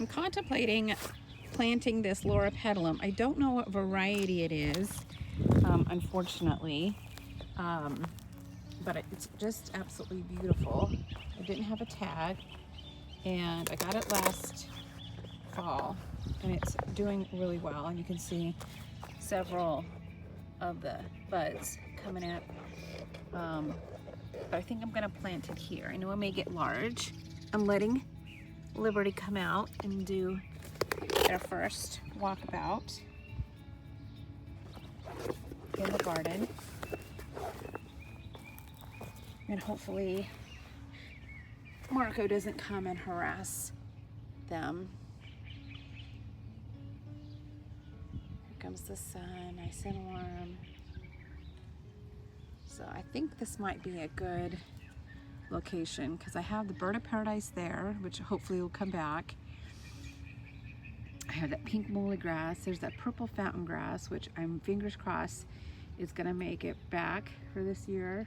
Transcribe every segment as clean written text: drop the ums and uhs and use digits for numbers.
I'm contemplating planting this Laura Petalum. I don't know what variety it is, unfortunately, but it's just absolutely beautiful. I didn't have a tag, and I got it last fall, and it's doing really well. And you can see several of the buds coming up. But I think I'm gonna plant it here. I know it may get large. I'm letting Liberty come out and do their first walkabout in the garden. And hopefully Marco doesn't come and harass them. Here comes the sun, nice and warm. So I think this might be a good location because I have the bird of paradise there, which hopefully will come back. I have that pink moly grass. There's that purple fountain grass, which I'm fingers crossed is gonna make it back for this year.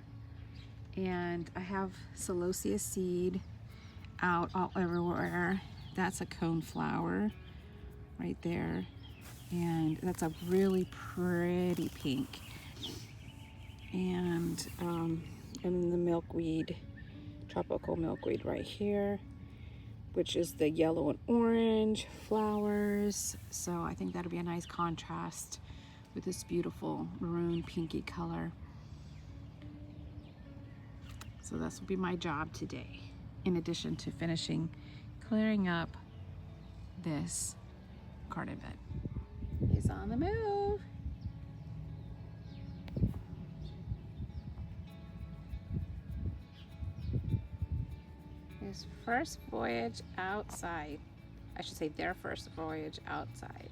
And I have celosia seed out all everywhere. That's a cone flower right there. And that's a really pretty pink. And then the milkweed, tropical milkweed right here, which is the yellow and orange flowers. So I think that'll be a nice contrast with this beautiful maroon pinky color. So this will be my job today, in addition to finishing clearing up this garden bed. He's on the move. His first voyage outside. I should say their first voyage outside.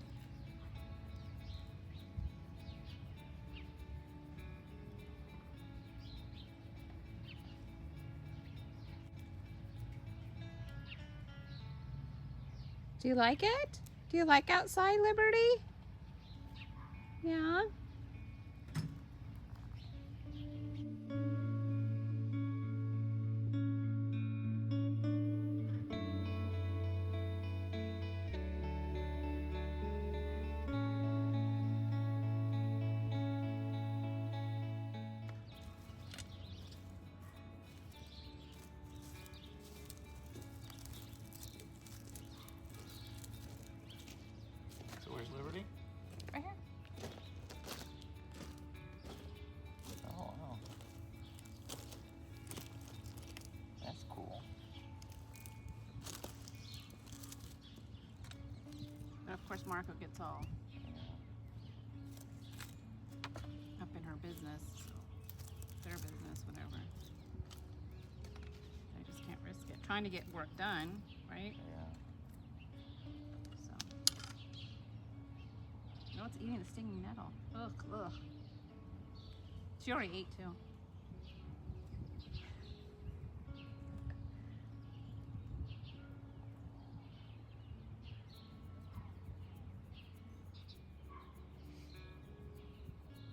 Do you like it? Do you like outside, Liberty? Yeah? So where's Liberty? Right here. Oh, wow. That's cool. But of course Marco gets all up in her business, so their business, whatever. I just can't risk it. Trying to get work done, right? Yeah. So. No, it's eating the stinging nettle. Ugh, ugh. She already ate too.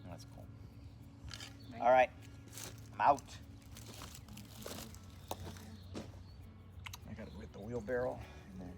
That's cool. Right. All right. I'm out. I gotta go get the wheelbarrow and then.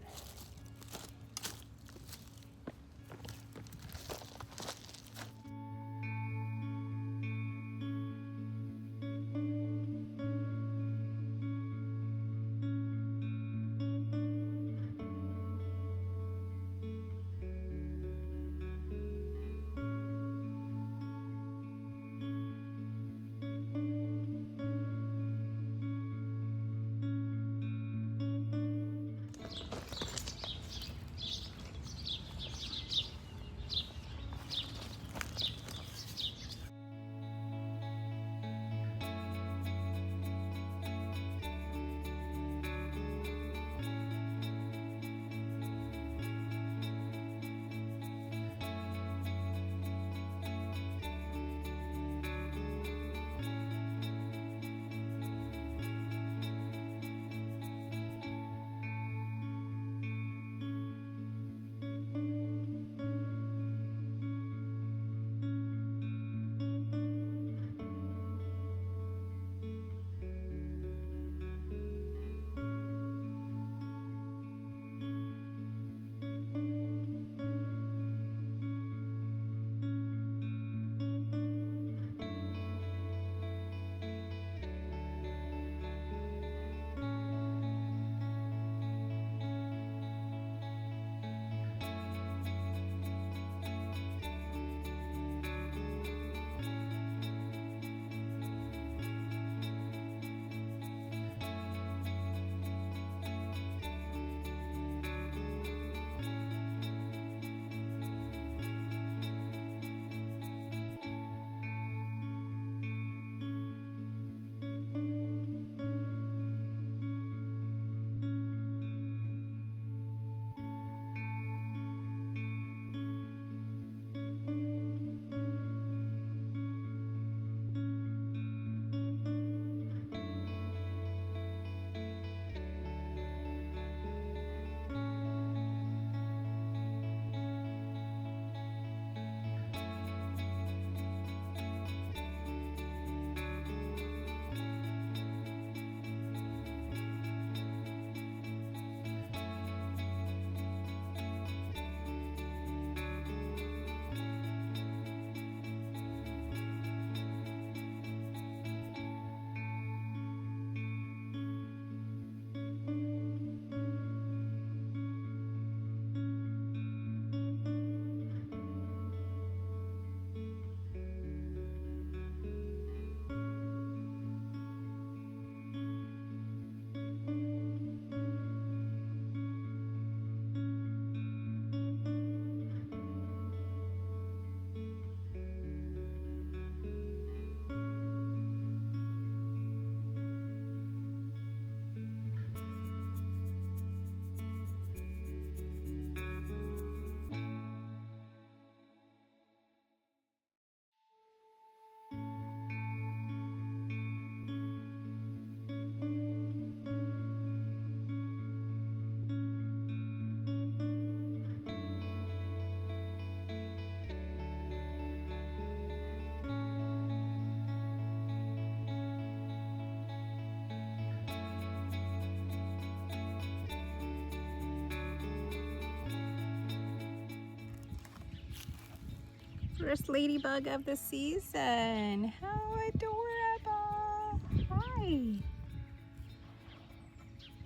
First ladybug of the season. How adorable. Hi.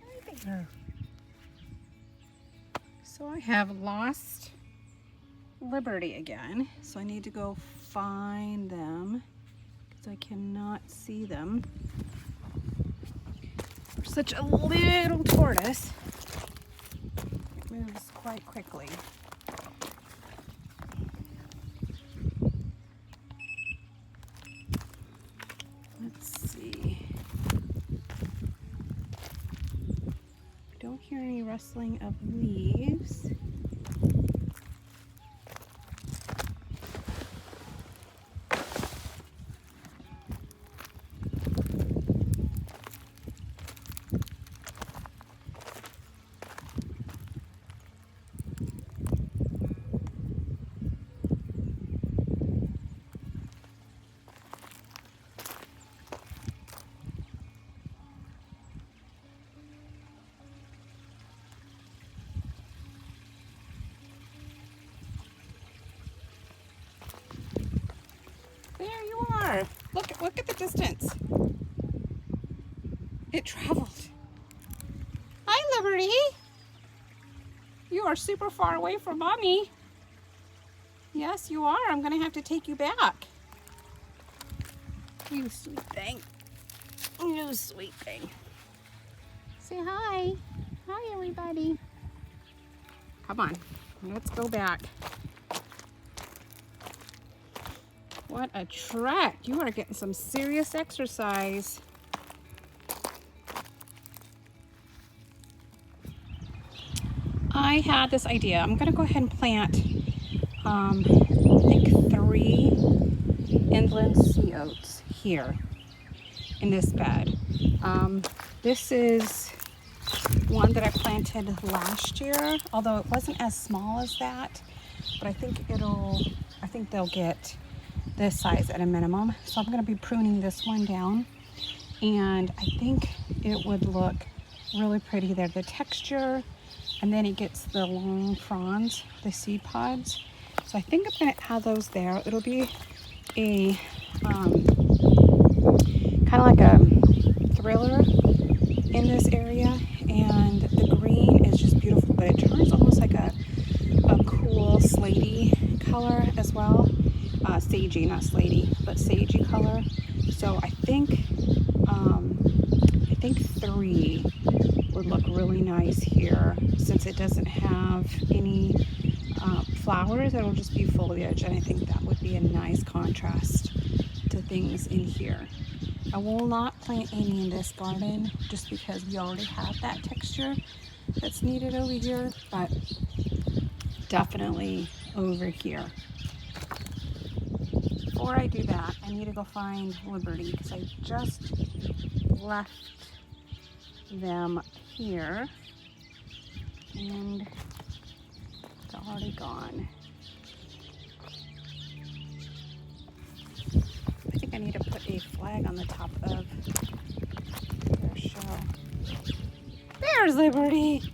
Hi there. So I have lost Liberty again. So I need to go find them because I cannot see them. For such a little tortoise, it moves quite quickly. Let's see. I don't hear any rustling of leaves. There you are. Look at the distance. It traveled. Hi, Liberty. You are super far away from Mommy. Yes, you are. I'm gonna have to take you back. You sweet thing. You sweet thing. Say hi. Hi, everybody. Come on. Let's go back. What a trek. You are getting some serious exercise. I had this idea. I'm going to go ahead and plant, I think 3 Inland Sea Oats here in this bed. This is one that I planted last year, although it wasn't as small as that, but I think they'll get this size at a minimum. So I'm going to be pruning this one down, and I think it would look really pretty there. The texture, and then it gets the long fronds, the seed pods. So I think I'm going to add those there. It'll be a kind of like a thriller in this area, and the green is just beautiful, but it turns almost like a cool slatey color as well. Sagey, not slatey, but sagey color. So I think 3 would look really nice here, since it doesn't have any flowers. It'll just be foliage, and I think that would be a nice contrast to things in here. I will not plant any in this garden just because we already have that texture that's needed over here, but definitely over here. Before I do that, I need to go find Liberty because I just left them here and it's already gone. I think I need to put a flag on the top of their shell. There's Liberty!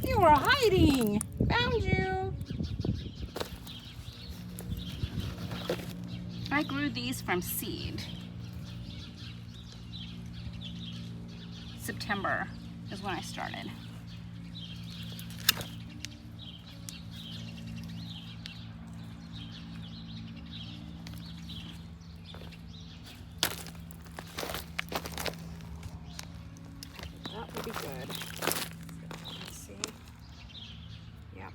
You were hiding! Found you! I grew these from seed. September is when I started. That would be good. Let's see. Yep.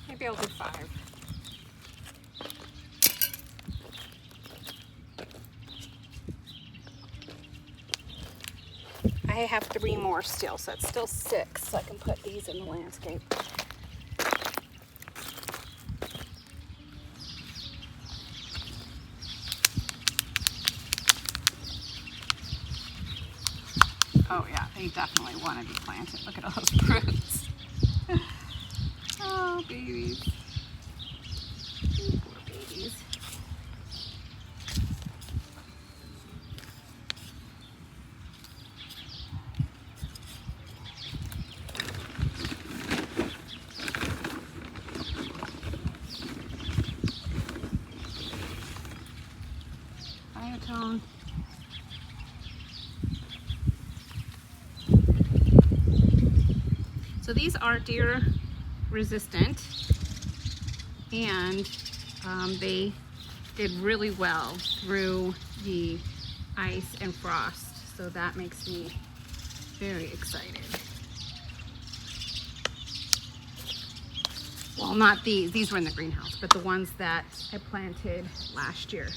Maybe I'll do 5. I have 3 more still, so it's still 6. So I can put these in the landscape. Oh yeah, they definitely want to be planted. Look at all those fruits. Oh, babies. Poor babies. Tone. So these are deer resistant, and they did really well through the ice and frost. So that makes me very excited. Well, not these were in the greenhouse, but the ones that I planted last year.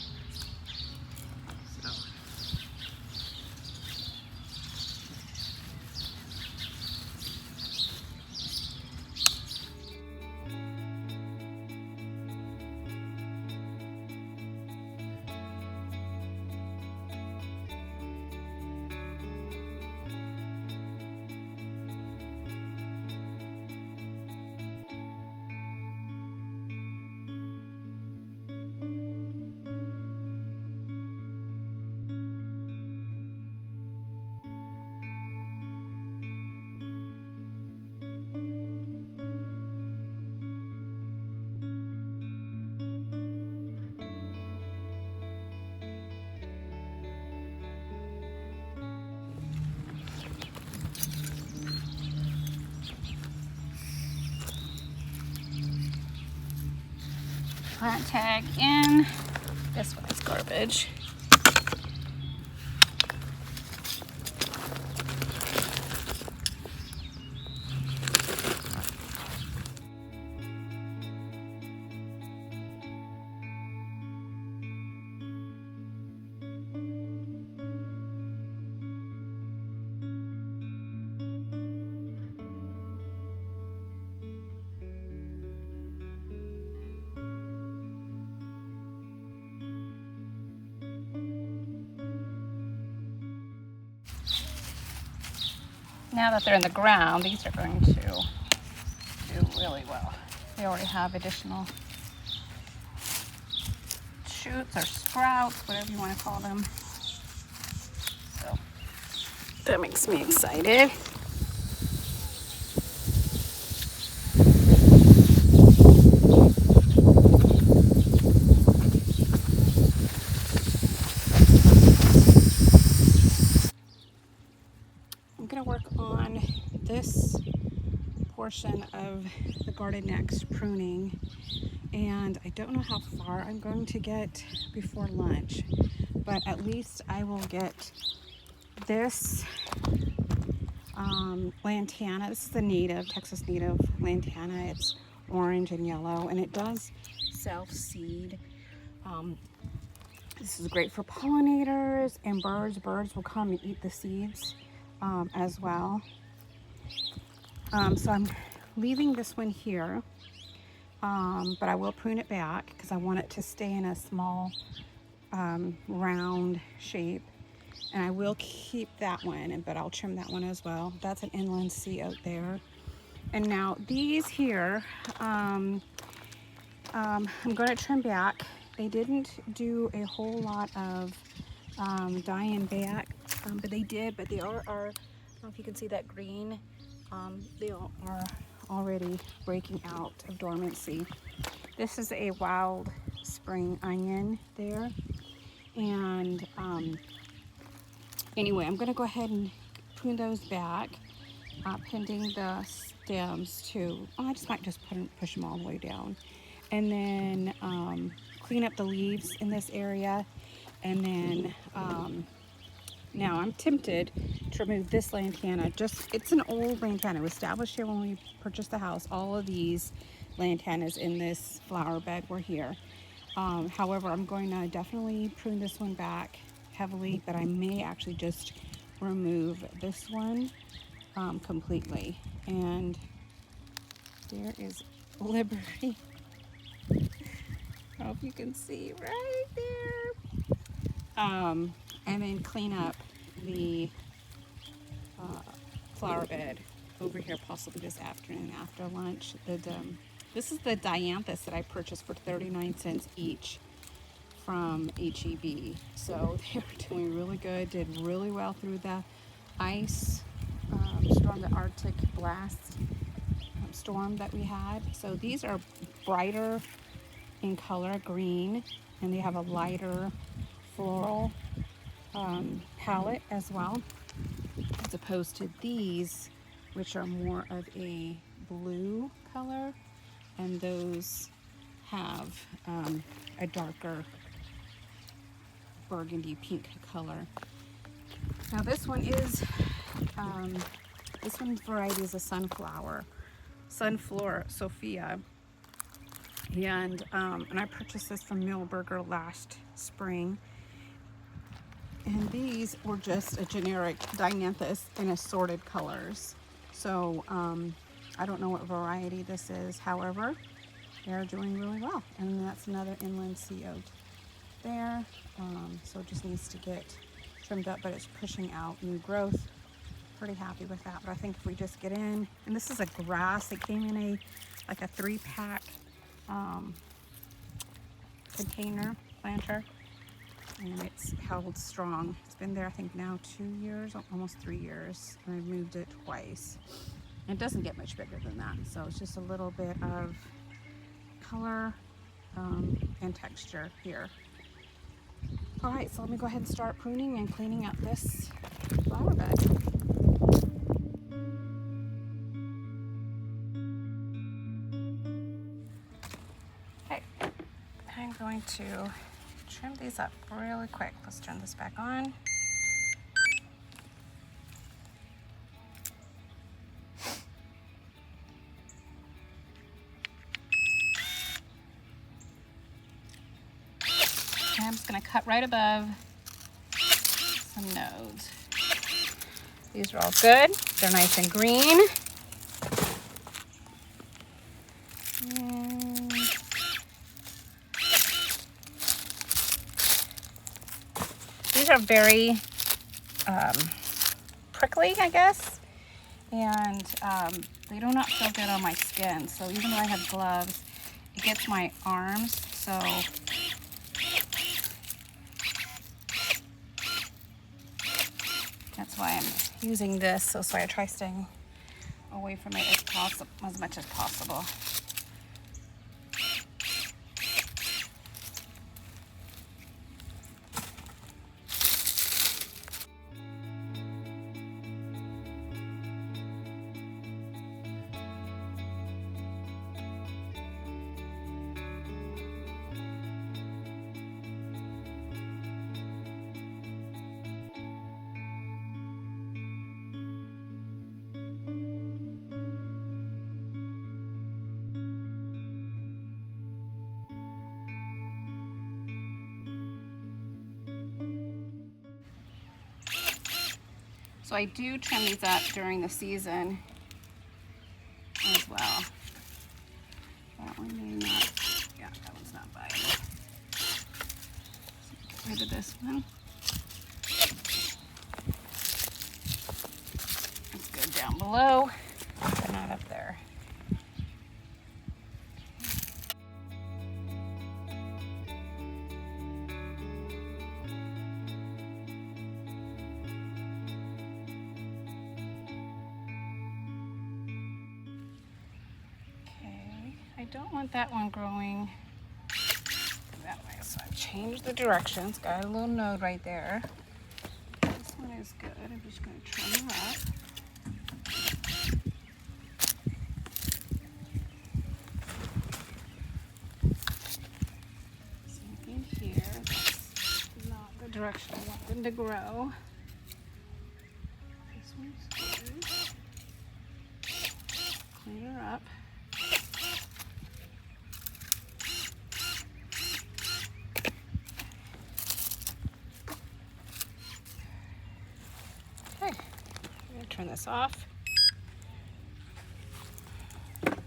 So. Plant tag in. This one is garbage. Now that they're in the ground, these are going to do really well. They already have additional shoots or sprouts, whatever you want to call them. So that makes me excited. I'm going to work on this portion of the garden next, pruning, and I don't know how far I'm going to get before lunch, but at least I will get this lantana. This is the native, Texas native lantana. It's orange and yellow, and it does self-seed. This is great for pollinators and birds. Birds will come and eat the seeds as well. So I'm leaving this one here, but I will prune it back because I want it to stay in a small round shape. And I will keep that one, but I'll trim that one as well. That's an Inland Sea Oat there. And now these here, I'm going to trim back. They didn't do a whole lot of dying back, but they did. But they are, I don't know if you can see that green. They are already breaking out of dormancy. This is a wild spring onion there. And anyway, I'm going to go ahead and prune those back, pending the stems too. Oh, I just might just push them all the way down. And then clean up the leaves in this area. And then now I'm tempted to remove this lantana. It's an old lantana. It was established here when we purchased the house. All of these lantanas in this flower bed were here. However, I'm going to definitely prune this one back heavily, but I may actually just remove this one completely. And there is Liberty. I hope you can see right there. And then clean up the flower bed over here, possibly this afternoon after lunch. This is the dianthus that I purchased for 39 cents each from HEB. So they're doing really good, did really well through the ice storm, the Arctic blast storm that we had. So these are brighter in color, green, and they have a lighter floral palette as well, as opposed to these, which are more of a blue color, and those have a darker burgundy pink color. Now this one is, this one variety is a Sunflora Sophia, and I purchased this from Millburger last spring. And these were just a generic dianthus in assorted colors. So I don't know what variety this is. However, they're doing really well. And that's another Inland Sea Oat there. So it just needs to get trimmed up, but it's pushing out new growth. Pretty happy with that. But I think if we just get in, and this is a grass. It came in like a 3-pack container planter. And it's held strong. It's been there, I think, now 2 years, almost 3 years, and I've moved it twice. And it doesn't get much bigger than that, so it's just a little bit of color and texture here. All right, so let me go ahead and start pruning and cleaning up this flower bed. Okay, I'm going to trim these up really quick. Let's turn this back on. And I'm just going to cut right above some nodes. These are all good. They're nice and green. And these are very prickly, I guess, and they do not feel good on my skin. So even though I have gloves, it gets my arms. So that's why I'm using this. So I try staying away from it as much as possible. So I do trim these up during the season as well. That one may not, yeah, that one's not viable. So get rid of this one. Let's go down below, but not up there. I don't want that one growing that way, so I've changed the direction. It's got a little node right there. This one is good. I'm just going to trim her up. Same thing here. That's not the direction I want them to grow. This one's good. Clean her up. Turn this off. Just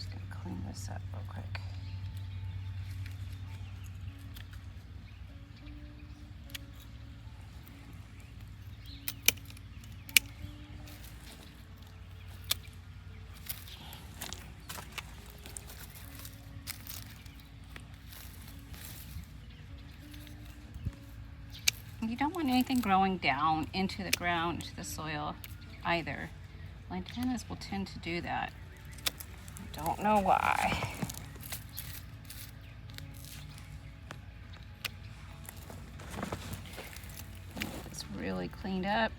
gonna clean this up real quick. You don't want anything growing down into the ground, into the soil either. Lantanas will tend to do that. I don't know why. It's really cleaned up.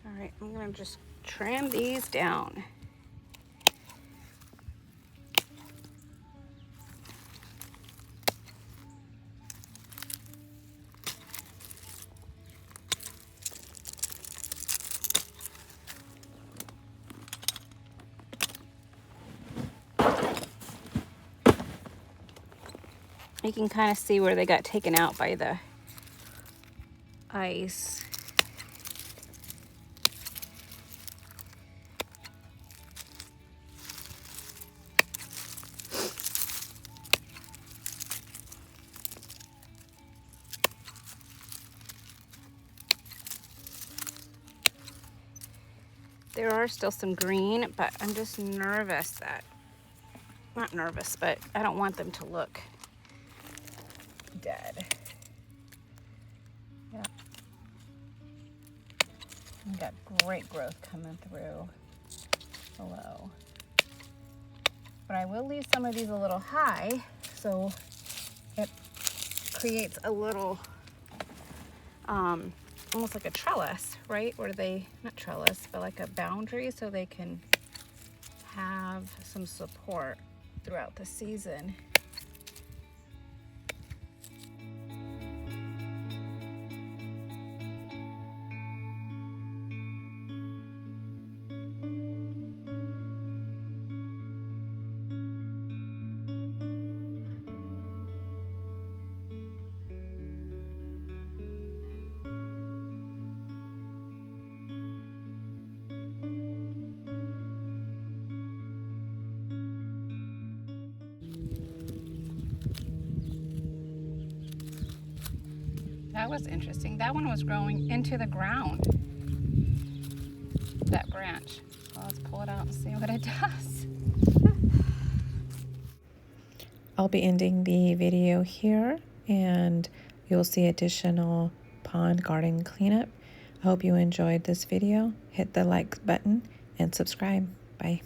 All right, I'm gonna just trim these down. You can kind of see where they got taken out by the ice. There are still some green, but I'm just nervous that, not nervous, but I don't want them to look dead. Yeah. We got great growth coming through below. But I will leave some of these a little high, so it creates a little, almost like a trellis, right? Where they, not trellis, but like a boundary so they can have some support throughout the season. That was interesting. That one was growing into the ground, that branch. Well, let's pull it out and see what it does. I'll be ending the video here, and you'll see additional pond garden cleanup. I hope you enjoyed this video. Hit the like button and subscribe. Bye.